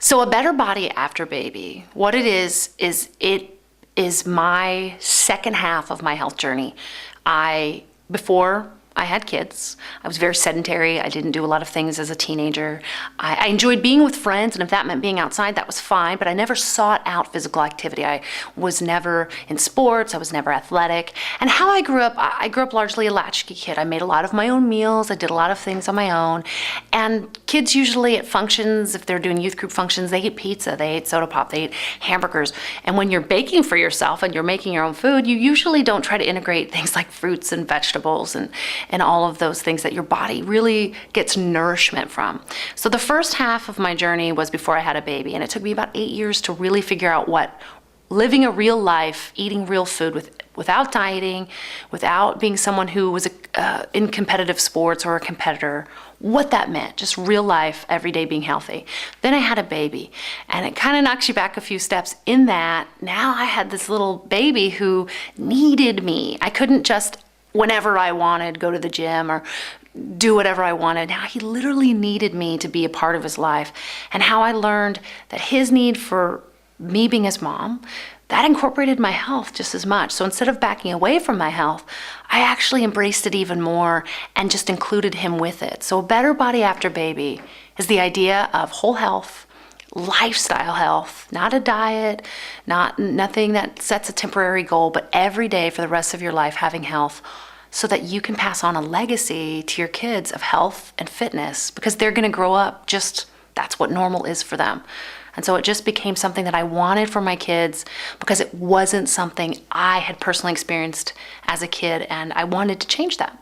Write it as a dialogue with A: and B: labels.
A: So a better body after baby, what it is it is my second half of my health journey. Before I had kids, I was very sedentary. I didn't do a lot of things as a teenager. I enjoyed being with friends, and if that meant being outside, that was fine, but I never sought out physical activity. I was never in sports. I was never athletic. And how I grew up largely a latchkey kid. I made a lot of my own meals. I did a lot of things on my own. And kids usually at functions, if they're doing youth group functions, they eat pizza, they eat soda pop, they eat hamburgers. And when you're baking for yourself and you're making your own food, you usually don't try to integrate things like fruits and vegetables and all of those things that your body really gets nourishment from. So the first half of my journey was before I had a baby, and it took me about 8 years to really figure out what living a real life, eating real food without dieting, without being someone who was in competitive sports or a competitor, what that meant, just real life, every day being healthy. Then I had a baby, and it kind of knocks you back a few steps in that now I had this little baby who needed me. I couldn't just, whenever I wanted, go to the gym or do whatever I wanted. Now he literally needed me to be a part of his life. And how I learned that his need for me being his mom, that incorporated my health just as much. So instead of backing away from my health, I actually embraced it even more and just included him with it. So a better body after baby is the idea of whole health, lifestyle health, not a diet, nothing that sets a temporary goal, but every day for the rest of your life having health so that you can pass on a legacy to your kids of health and fitness, because they're going to grow up just, that's what normal is for them. And so it just became something that I wanted for my kids because it wasn't something I had personally experienced as a kid, and I wanted to change that.